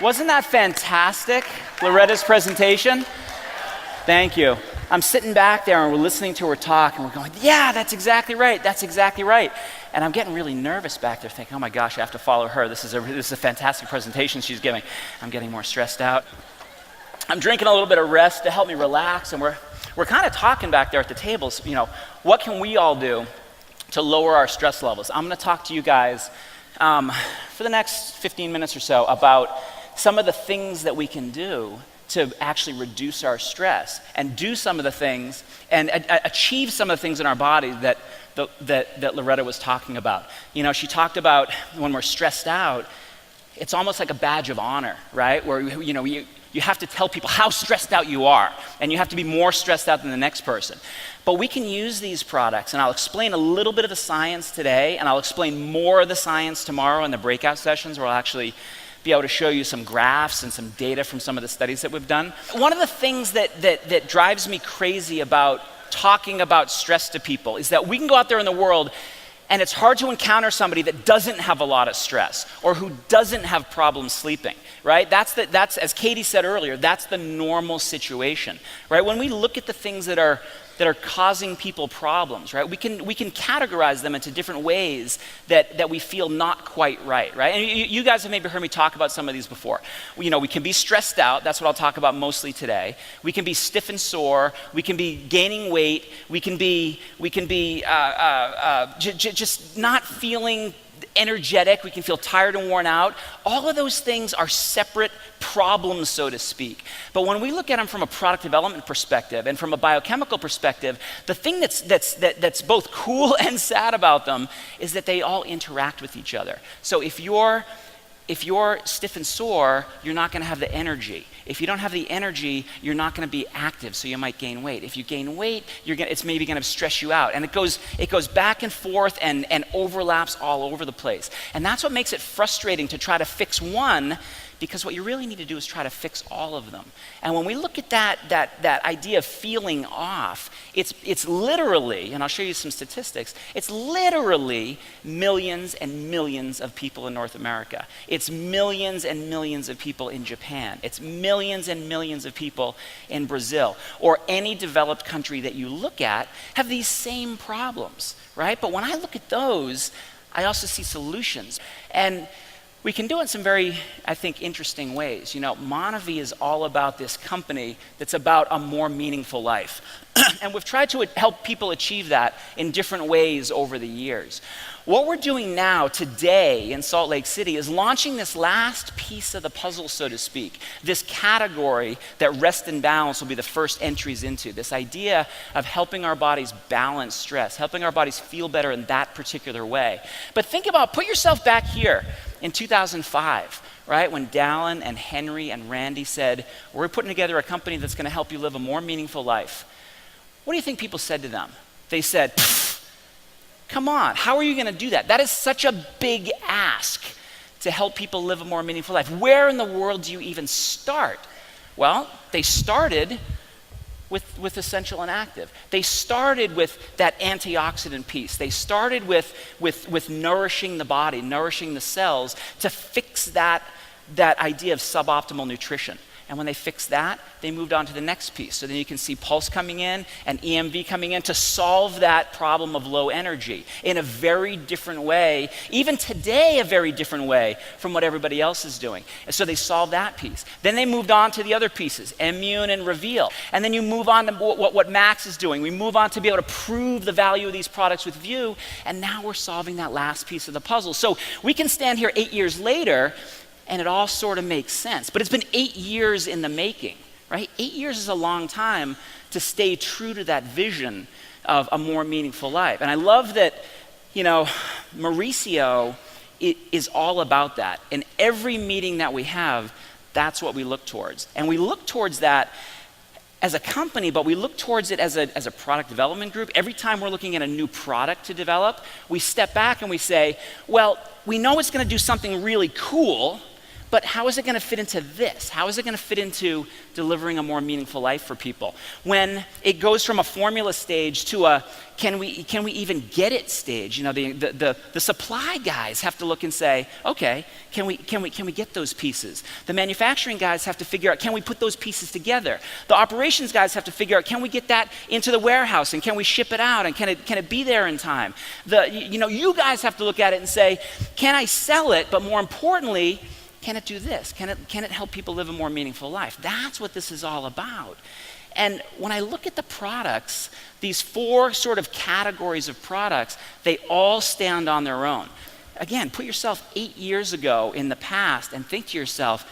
Wasn't that fantastic, Loretta's presentation? Thank you. I'm sitting back there and we're listening to her talk and we're going, yeah, that's exactly right, that's exactly right. And I'm getting really nervous back there thinking, oh my gosh, I have to follow her. This is a fantastic presentation she's giving. I'm getting more stressed out. I'm drinking a little bit of rest to help me relax, and we're kind of talking back there at the tables, what can we all do to lower our stress levels? I'm gonna talk to you guys for the next 15 minutes or so about some of the things that we can do to actually reduce our stress and do some of the things and achieve some of the things in our body that Loretta was talking about. She talked about when we're stressed out, it's almost like a badge of honor, right? Where you have to tell people how stressed out you are, and you have to be more stressed out than the next person. But we can use these products, and I'll explain a little bit of the science today, and I'll explain more of the science tomorrow in the breakout sessions, where I'll actually be able to show you some graphs and some data from some of the studies that we've done. One of the things that drives me crazy about talking about stress to people is that we can go out there in the world and it's hard to encounter somebody that doesn't have a lot of stress or who doesn't have problems sleeping, right? That's as Katie said earlier, that's the normal situation, right? When we look at the things that are causing people problems, right? We can categorize them into different ways that we feel not quite right? And you guys have maybe heard me talk about some of these before. We can be stressed out. That's what I'll talk about mostly today. We can be stiff and sore. We can be gaining weight. We can be just not feeling energetic. We can feel tired and worn out. All of those things are separate problems, so to speak. But when we look at them from a product development perspective and from a biochemical perspective, the thing that's both cool and sad about them is that they all interact with each other. So if you're stiff and sore, you're not going to have the energy. If you don't have the energy, you're not going to be active, so you might gain weight. If you gain weight, it's maybe going to stress you out. And it goes back and forth and overlaps all over the place. And that's what makes it frustrating to try to fix one, because what you really need to do is try to fix all of them. And when we look at that idea of feeling off, it's literally, and I'll show you some statistics, it's literally millions and millions of people in North America. It's millions and millions of people in Japan. It's millions and millions of people in Brazil, or any developed country that you look at have these same problems, right? But when I look at those, I also see solutions. And we can do it in some very, I think, interesting ways. MonaVie is all about this company that's about a more meaningful life. And we've tried to help people achieve that in different ways over the years. What we're doing now, today, in Salt Lake City, is launching this last piece of the puzzle, so to speak, this category that rest and balance will be the first entries into, this idea of helping our bodies balance stress, helping our bodies feel better in that particular way. But put yourself back here in 2005, right, when Dallin and Henry and Randy said, we're putting together a company that's going to help you live a more meaningful life. What do you think people said to them? They said, come on, how are you going to do that? That is such a big ask to help people live a more meaningful life. Where in the world do you even start? Well, they started with essential and active. They started with that antioxidant piece. They started with nourishing the body, nourishing the cells to fix that idea of suboptimal nutrition. And when they fixed that, they moved on to the next piece. So then you can see pulse coming in and EMV coming in to solve that problem of low energy in a very different way, even today a very different way from what everybody else is doing. And so they solved that piece. Then they moved on to the other pieces, Immune and Reveal. And then you move on to what Max is doing. We move on to be able to prove the value of these products with View, and now we're solving that last piece of the puzzle. So we can stand here 8 years later and it all sort of makes sense. But it's been 8 years in the making, right? 8 years is a long time to stay true to that vision of a more meaningful life. And I love that, Mauricio is all about that. In every meeting that we have, that's what we look towards. And we look towards that as a company, but we look towards it as a product development group. Every time we're looking at a new product to develop, we step back and we say, well, we know it's going to do something really cool, but how is it going to fit into this? How is it going to fit into delivering a more meaningful life for people? When it goes from a formula stage to a can we even get it stage? You know, the supply guys have to look and say, okay, can we get those pieces? The manufacturing guys have to figure out, can we put those pieces together? The operations guys have to figure out, can we get that into the warehouse and can we ship it out and can it be there in time? You guys have to look at it and say, can I sell it? But more importantly, can it do this? Can it help people live a more meaningful life? That's what this is all about. And when I look at the products, these 4 sort of categories of products, they all stand on their own. Again, put yourself 8 years ago in the past and think to yourself,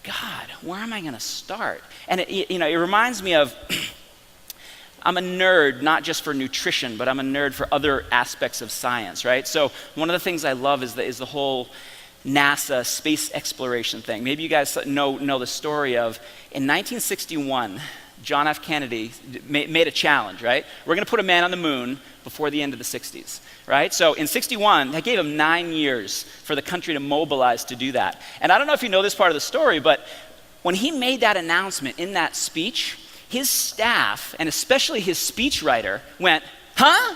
God, where am I going to start? And it reminds me of, I'm a nerd, not just for nutrition, but I'm a nerd for other aspects of science, right? So one of the things I love is the whole NASA space exploration thing. Maybe you guys know the story of, in 1961, John F. Kennedy made a challenge, right? We're going to put a man on the moon before the end of the 60s, right? So in 61, they gave him 9 years for the country to mobilize to do that. And I don't know if you know this part of the story, but when he made that announcement in that speech, his staff, and especially his speechwriter, went, huh?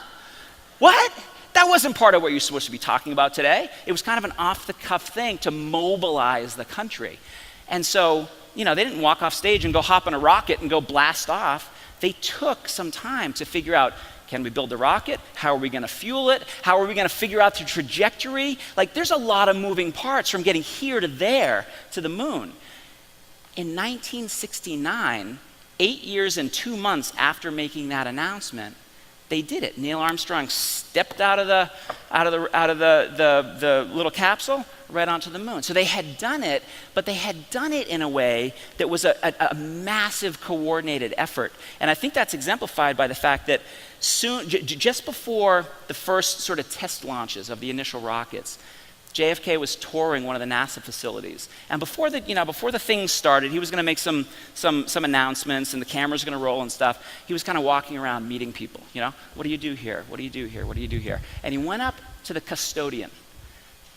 What? That wasn't part of what you're supposed to be talking about today. It was kind of an off-the-cuff thing to mobilize the country. And so, they didn't walk off stage and go hop on a rocket and go blast off. They took some time to figure out, can we build the rocket? How are we going to fuel it? How are we going to figure out the trajectory? Like, there's a lot of moving parts from getting here to there to the moon. In 1969, 8 years and 2 months after making that announcement, they did it. Neil Armstrong stepped out of the little capsule right onto the moon. So they had done it, but they had done it in a way that was a massive coordinated effort. And I think that's exemplified by the fact that just before the first sort of test launches of the initial rockets, JFK was touring one of the NASA facilities. And before the thing started, he was going to make some announcements, and the cameras were going to roll and stuff. He was kind of walking around meeting people. What do you do here? What do you do here? What do you do here? And he went up to the custodian,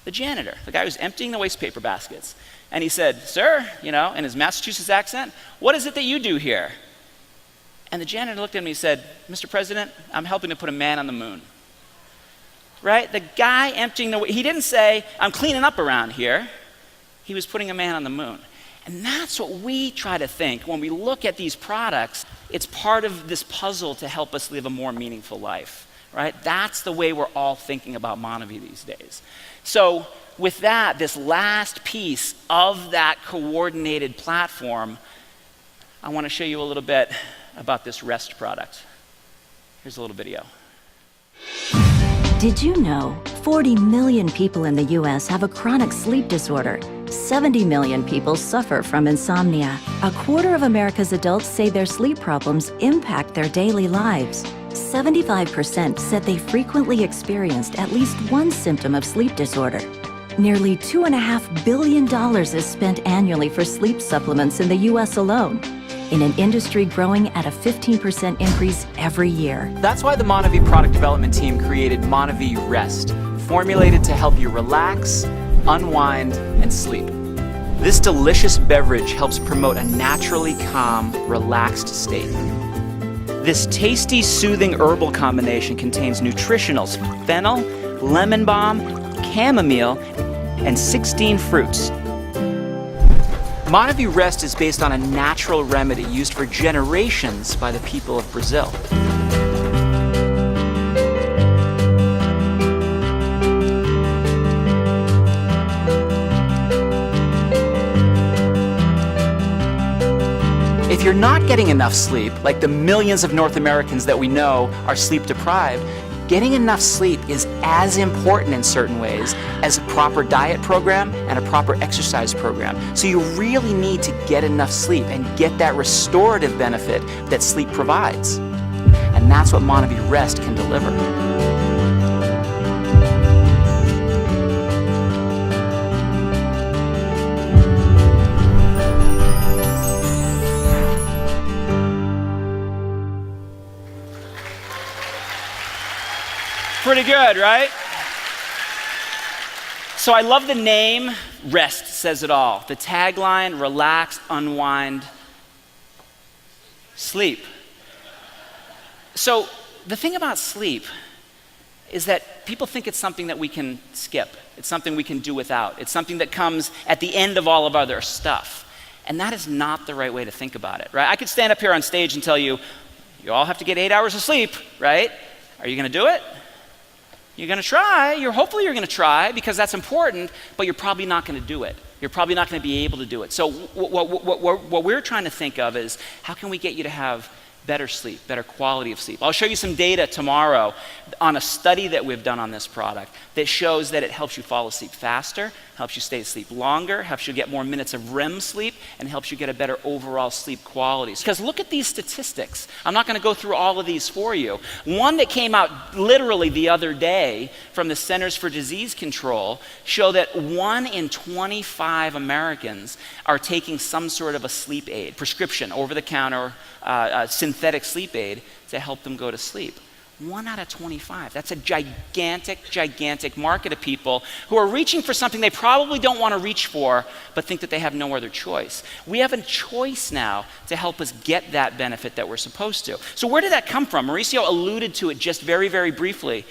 the janitor, the guy who's emptying the waste paper baskets. And he said, sir, in his Massachusetts accent, what is it that you do here? And the janitor looked at me and said, Mr. President, I'm helping to put a man on the moon. Right? The guy emptying he didn't say, I'm cleaning up around here. He was putting a man on the moon. And that's what we try to think when we look at these products. It's part of this puzzle to help us live a more meaningful life, right? That's the way we're all thinking about MonaVie these days. So with that, this last piece of that coordinated platform, I want to show you a little bit about this rest product. Here's a little video. Did you know 40 million people in the U.S. have a chronic sleep disorder? 70 million people suffer from insomnia. A quarter of America's adults say their sleep problems impact their daily lives. 75% said they frequently experienced at least one symptom of sleep disorder. Nearly $2.5 billion is spent annually for sleep supplements in the U.S. alone, in an industry growing at a 15% increase every year. That's why the MonaVie product development team created MonaVie Rest, formulated to help you relax, unwind, and sleep. This delicious beverage helps promote a naturally calm, relaxed state. This tasty, soothing herbal combination contains nutritionals, fennel, lemon balm, chamomile, and 16 fruits. MonaVie Rest is based on a natural remedy used for generations by the people of Brazil. If you're not getting enough sleep, like the millions of North Americans that we know are sleep deprived, getting enough sleep is as important in certain ways as a proper diet program and a proper exercise program. So you really need to get enough sleep and get that restorative benefit that sleep provides. And that's what MonaVie Rest can deliver. Pretty good, right? So I love the name, rest says it all. The tagline, relax, unwind, sleep. So the thing about sleep is that people think it's something that we can skip. It's something we can do without. It's something that comes at the end of all of other stuff. And that is not the right way to think about it, right? I could stand up here on stage and tell you, you all have to get 8 hours of sleep, right? Are you gonna do it? You're gonna try, hopefully you're gonna try because that's important, but you're probably not gonna do it. You're probably not gonna be able to do it. So what we're trying to think of is, how can we get you to have better sleep, better quality of sleep? I'll show you some data tomorrow on a study that we've done on this product that shows that it helps you fall asleep faster, helps you stay asleep longer, helps you get more minutes of REM sleep, and helps you get a better overall sleep quality. Because look at these statistics. I'm not going to go through all of these for you. One that came out literally the other day from the Centers for Disease Control show that 1 in 25 Americans are taking some sort of a sleep aid, prescription, over-the-counter synthetic sleep aid to help them go to sleep. 1 out of 25. That's a gigantic, gigantic market of people who are reaching for something they probably don't want to reach for, but think that they have no other choice. We have a choice now to help us get that benefit that we're supposed to. So where did that come from? Mauricio alluded to it just very, very briefly.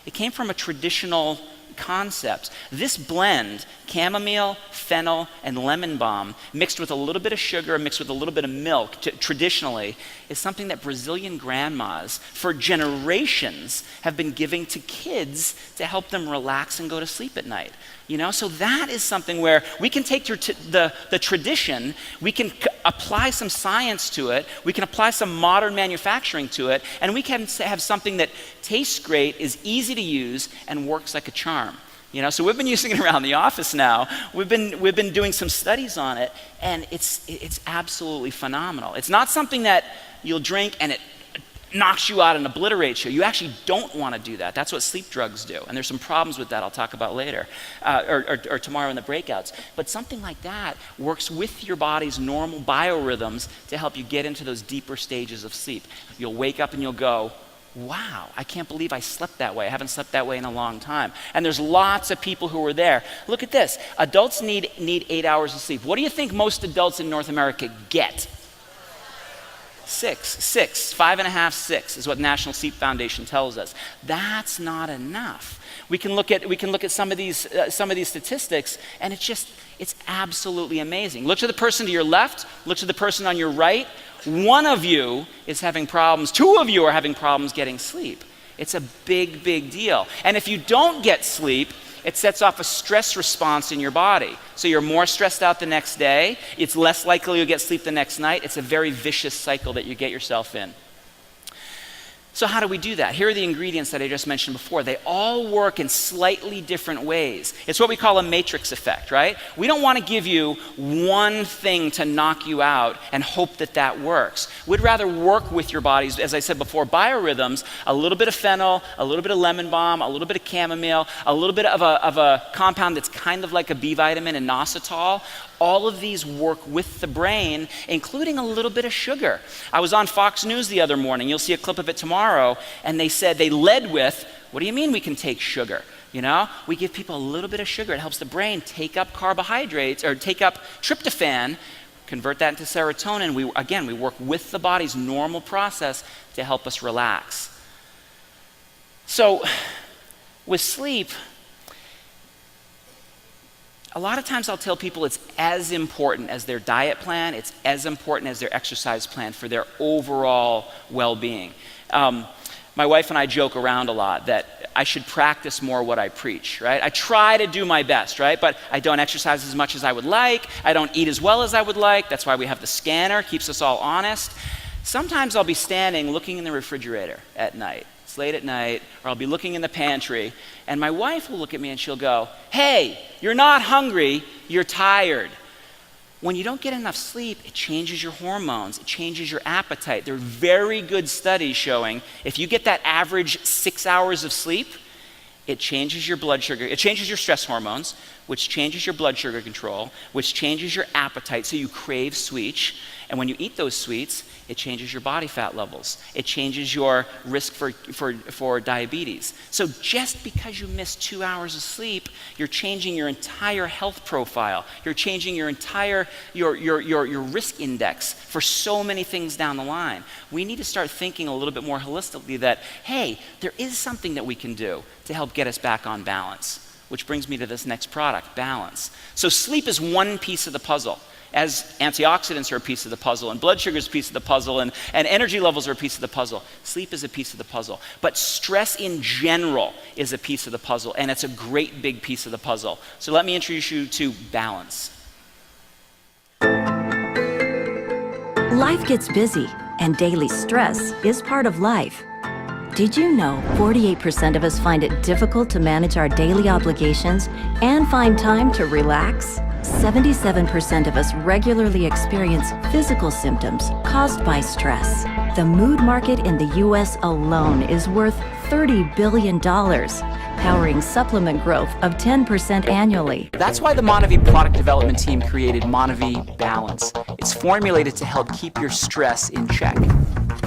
It came from a traditional concept. This blend, chamomile, fennel, and lemon balm, mixed with a little bit of sugar, mixed with a little bit of milk, traditionally, is something that Brazilian grandmas for generations have been giving to kids to help them relax and go to sleep at night. You know, so that is something where we can take the tradition, we can apply some science to it, we can apply some modern manufacturing to it, and we can have something that tastes great, is easy to use, and works like a charm. You know, so we've been using it around the office now. We've been doing some studies on it, and it's absolutely phenomenal. It's not something that you'll drink and it knocks you out and obliterates you. You actually don't want to do that. That's what sleep drugs do. And there's some problems with that I'll talk about later or tomorrow in the breakouts. But something like that works with your body's normal biorhythms to help you get into those deeper stages of sleep. You'll wake up and you'll go, wow, I can't believe I slept that way. I haven't slept that way in a long time. And there's lots of people who are there. Look at this. Adults need 8 hours of sleep. What do you think most adults in North America get? 6, 5.5, 6 is what National Sleep Foundation tells us. That's not enough. We can look at some of these statistics, and it's absolutely amazing. Look to the person to your left. Look to the person on your right. One of you is having problems. 2 of you are having problems getting sleep. It's a big, big deal. And if you don't get sleep, it sets off a stress response in your body. So you're more stressed out the next day. It's less likely you'll get sleep the next night. It's a very vicious cycle that you get yourself in. So how do we do that? Here are the ingredients that I just mentioned before. They all work in slightly different ways. It's what we call a matrix effect, right? We don't want to give you one thing to knock you out and hope that that works. We'd rather work with your body's, as I said before, biorhythms, a little bit of fennel, a little bit of lemon balm, a little bit of chamomile, a little bit of a compound that's kind of like a B vitamin, inositol. All of these work with the brain, including a little bit of sugar. I was on Fox News the other morning. You'll see a clip of it tomorrow. And they said, they led with, what do you mean we can take sugar? You know, we give people a little bit of sugar. It helps the brain take up carbohydrates or take up tryptophan, convert that into serotonin. We work with the body's normal process to help us relax. So with sleep, a lot of times I'll tell people it's as important as their diet plan, it's as important as their exercise plan for their overall well-being. My wife and I joke around a lot that I should practice more what I preach, right? I try to do my best, right? But I don't exercise as much as I would like. I don't eat as well as I would like. That's why we have the scanner, keeps us all honest. Sometimes I'll be standing looking in the refrigerator at night. It's late at night, or I'll be looking in the pantry, and my wife will look at me and she'll go, hey, you're not hungry, you're tired. When you don't get enough sleep, it changes your hormones, it changes your appetite. There are very good studies showing if you get that average 6 hours of sleep, it changes your blood sugar, it changes your stress hormones, which changes your blood sugar control, which changes your appetite, so you crave sweets. And when you eat those sweets, it changes your body fat levels. It changes your risk for diabetes. So just because you miss 2 hours of sleep, you're changing your entire health profile. You're changing your entire your risk index for so many things down the line. We need to start thinking a little bit more holistically that, hey, there is something that we can do to help get us back on balance. Which brings me to this next product, balance. So sleep is one piece of the puzzle, as antioxidants are a piece of the puzzle, and blood sugar is a piece of the puzzle, and energy levels are a piece of the puzzle. Sleep is a piece of the puzzle. But stress in general is a piece of the puzzle, and it's a great big piece of the puzzle. So let me introduce you to balance. Life gets busy, and daily stress is part of life. Did you know 48% of us find it difficult to manage our daily obligations and find time to relax? 77% of us regularly experience physical symptoms caused by stress. The mood market in the US alone is worth $30 billion, powering supplement growth of 10% annually. That's why the MonaVie product development team created MonaVie Balance. It's formulated to help keep your stress in check.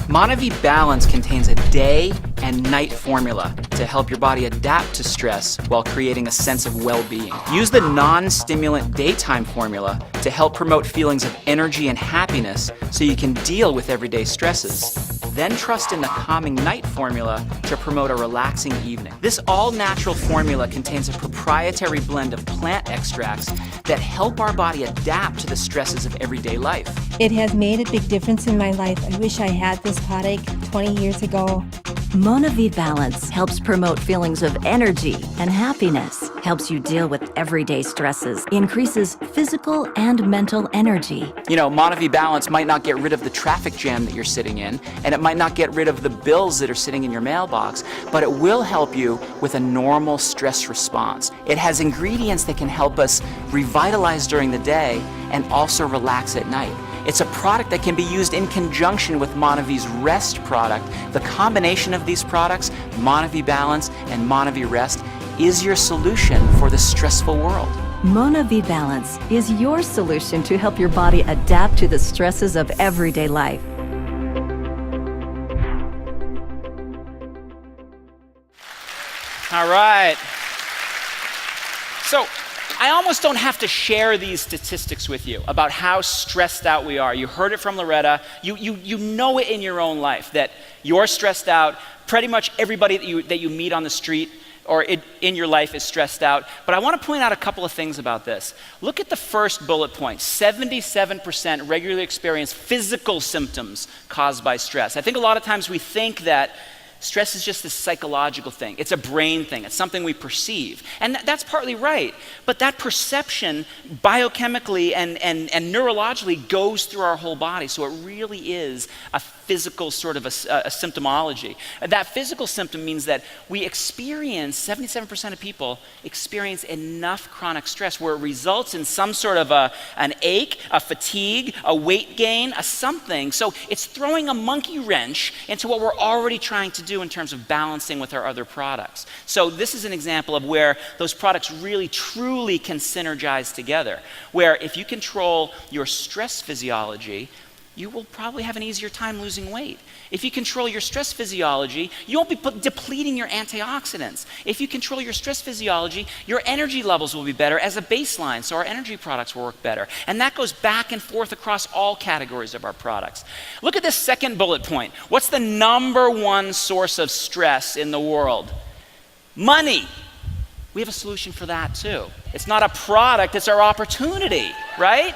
MonaVie Balance contains a day and night formula to help your body adapt to stress while creating a sense of well-being. Use the non-stimulant daytime formula to help promote feelings of energy and happiness so you can deal with everyday stresses. Then trust in the calming night formula to promote a relaxing evening. This all-natural formula contains a proprietary blend of plant extracts that help our body adapt to the stresses of everyday life. It has made a big difference in my life. I wish I had this product 20 years ago. MonaVie Balance helps promote feelings of energy and happiness, helps you deal with everyday stresses, increases physical and mental energy. You know, MonaVie Balance might not get rid of the traffic jam that you're sitting in, and it might not get rid of the bills that are sitting in your mailbox, but it will help you with a normal stress response. It has ingredients that can help us revitalize during the day and also relax at night. It's a product that can be used in conjunction with MonaVie's Rest product. The combination of these products, MonaVie Balance and MonaVie Rest, is your solution for the stressful world. MonaVie Balance is your solution to help your body adapt to the stresses of everyday life. All right. So I almost don't have to share these statistics with you about how stressed out we are. You heard it from Loretta. You know it in your own life that you're stressed out. Pretty much everybody that you meet on the street or in your life is stressed out. But I want to point out a couple of things about this. Look at the first bullet point. 77% regularly experience physical symptoms caused by stress. I think a lot of times we think that stress is just this psychological thing. It's a brain thing. It's something we perceive. And that's partly right. But that perception biochemically and neurologically goes through our whole body. So it really is a physical sort of a symptomology. That physical symptom means that we experience, 77% of people experience enough chronic stress where it results in some sort of an ache, a fatigue, a weight gain, a something. So it's throwing a monkey wrench into what we're already trying to do in terms of balancing with our other products. So this is an example of where those products really truly can synergize together, where if you control your stress physiology, you will probably have an easier time losing weight. If you control your stress physiology, you won't be depleting your antioxidants. If you control your stress physiology, your energy levels will be better as a baseline, so our energy products will work better. And that goes back and forth across all categories of our products. Look at this second bullet point. What's the number one source of stress in the world? Money. We have a solution for that too. It's not a product, it's our opportunity, right?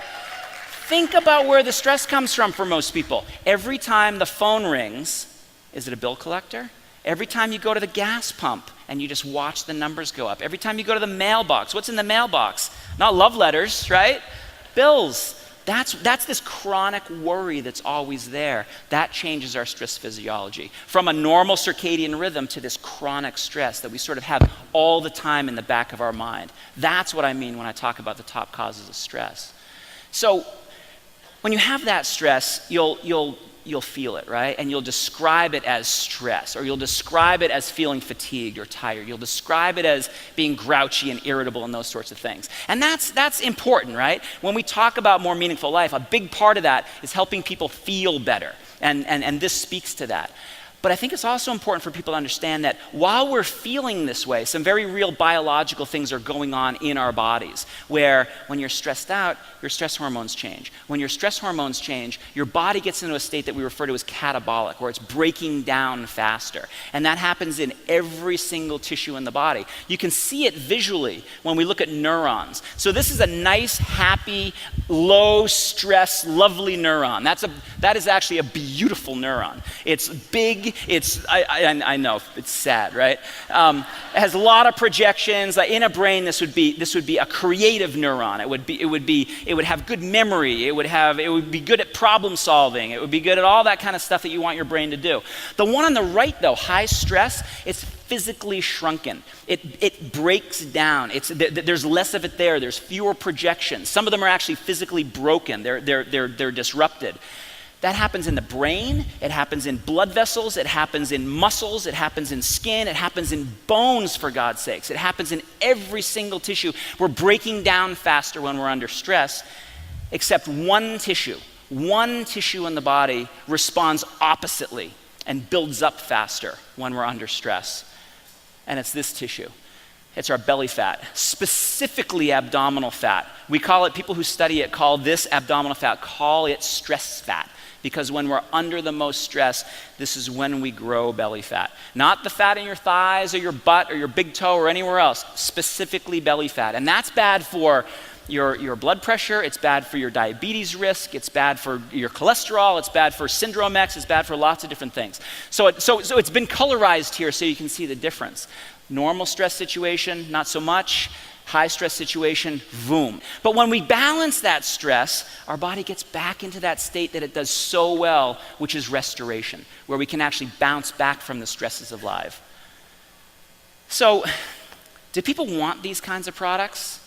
Think about where the stress comes from for most people. Every time the phone rings, is it a bill collector? Every time you go to the gas pump and you just watch the numbers go up. Every time you go to the mailbox, what's in the mailbox? Not love letters, right? Bills. That's this chronic worry that's always there. That changes our stress physiology. From a normal circadian rhythm to this chronic stress that we sort of have all the time in the back of our mind. That's what I mean when I talk about the top causes of stress. So when you have that stress, you'll you'll feel it, right? And you'll describe it as stress, or you'll describe it as feeling fatigued or tired. You'll describe it as being grouchy and irritable and those sorts of things. And that's important, right? When we talk about more meaningful life, a big part of that is helping people feel better. And this speaks to that. But I think it's also important for people to understand that while we're feeling this way, some very real biological things are going on in our bodies, where when you're stressed out, your stress hormones change. When your stress hormones change, your body gets into a state that we refer to as catabolic, where it's breaking down faster. And that happens in every single tissue in the body. You can see it visually when we look at neurons. So this is a nice, happy, low stress, lovely neuron. That is actually a beautiful neuron. It's big. I know it's sad, right? It has a lot of projections. In a brain, this would be a creative neuron. It would have good memory. It would be good at problem solving. It would be good at all that kind of stuff that you want your brain to do. The one on the right, though, high stress, it's physically shrunken. It breaks down. There's less of it there. There's fewer projections. Some of them are actually physically broken. They're disrupted. That happens in the brain, it happens in blood vessels, it happens in muscles, it happens in skin, it happens in bones, for God's sakes. It happens in every single tissue. We're breaking down faster when we're under stress, except one tissue in the body responds oppositely and builds up faster when we're under stress. And it's this tissue. It's our belly fat, specifically abdominal fat. People who study it call this abdominal fat, call it stress fat. Because when we're under the most stress, this is when we grow belly fat. Not the fat in your thighs or your butt or your big toe or anywhere else, specifically belly fat. And that's bad for your blood pressure, it's bad for your diabetes risk, it's bad for your cholesterol, it's bad for syndrome X, it's bad for lots of different things. So it's been colorized here so you can see the difference. Normal stress situation, not so much. High stress situation, boom. But when we balance that stress, our body gets back into that state that it does so well, which is restoration, where we can actually bounce back from the stresses of life. So, do people want these kinds of products?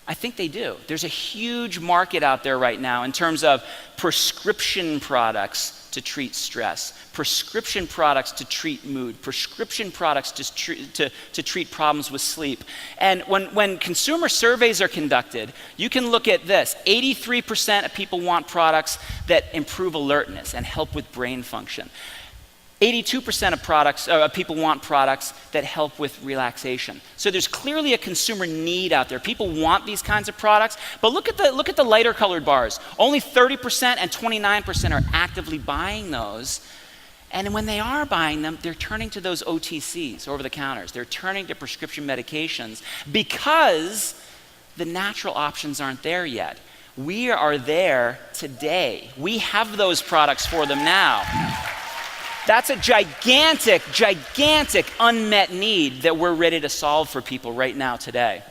I think they do. There's a huge market out there right now in terms of prescription products to treat stress, prescription products to treat mood, prescription products to treat problems with sleep. And when consumer surveys are conducted, you can look at this. 83% of people want products that improve alertness and help with brain function. 82% of people want products that help with relaxation. So there's clearly a consumer need out there. People want these kinds of products, but look at the lighter colored bars. Only 30% and 29% are actively buying those. And when they are buying them, they're turning to those OTCs, over the counters. They're turning to prescription medications because the natural options aren't there yet. We are there today. We have those products for them now. That's a gigantic, gigantic unmet need that we're ready to solve for people right now today.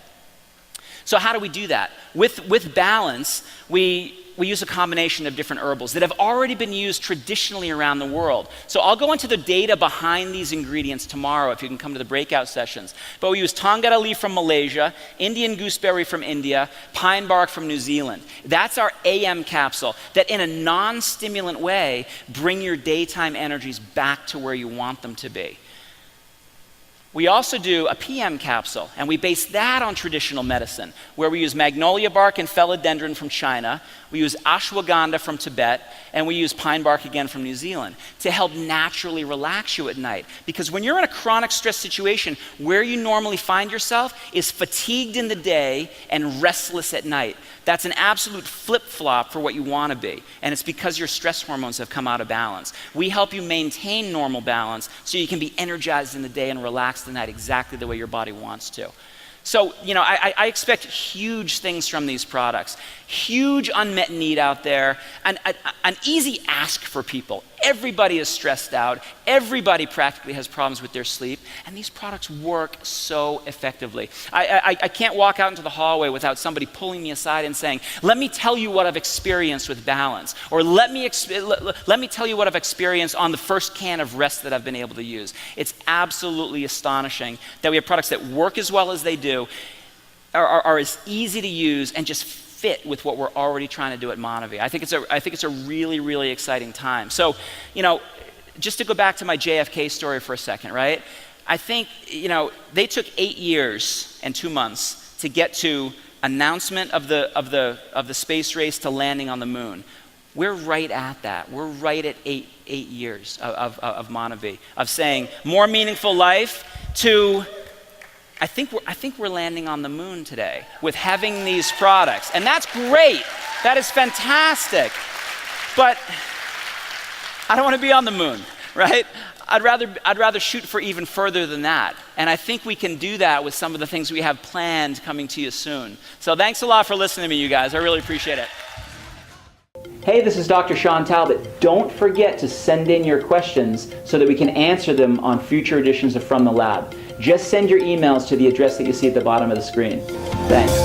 So how do we do that? With balance, we use a combination of different herbals that have already been used traditionally around the world. So I'll go into the data behind these ingredients tomorrow if you can come to the breakout sessions. But we use Tongara leaf from Malaysia, Indian gooseberry from India, pine bark from New Zealand. That's our AM capsule that in a non-stimulant way bring your daytime energies back to where you want them to be. We also do a PM capsule, and we base that on traditional medicine, where we use magnolia bark and philodendron from China, we use ashwagandha from Tibet, and we use pine bark again from New Zealand to help naturally relax you at night. Because when you're in a chronic stress situation, where you normally find yourself is fatigued in the day and restless at night. That's an absolute flip-flop for what you want to be, and it's because your stress hormones have come out of balance. We help you maintain normal balance so you can be energized in the day and relaxed at night exactly the way your body wants to. So, I expect huge things from these products. Huge unmet need out there, and an easy ask for people. Everybody is stressed out. Everybody practically has problems with their sleep, and these products work so effectively. I can't walk out into the hallway without somebody pulling me aside and saying, "Let me tell you what I've experienced with balance," or let me tell you what I've experienced on the first can of rest that I've been able to use. It's absolutely astonishing that we have products that work as well as they do, are as easy to use, and just fit with what we're already trying to do at MonaVie. I think it's a really, really exciting time. So, just to go back to my JFK story for a second, right? I think, they took 8 years and 2 months to get to announcement of the space race to landing on the moon. We're right at that. We're right at eight years of MonaVie, of saying more meaningful life to, I think we're landing on the moon today with having these products. And that's great. That is fantastic. But I don't want to be on the moon, right? I'd rather shoot for even further than that. And I think we can do that with some of the things we have planned coming to you soon. So thanks a lot for listening to me, you guys. I really appreciate it. Hey, this is Dr. Shawn Talbott. Don't forget to send in your questions so that we can answer them on future editions of From the Lab. Just send your emails to the address that you see at the bottom of the screen. Thanks.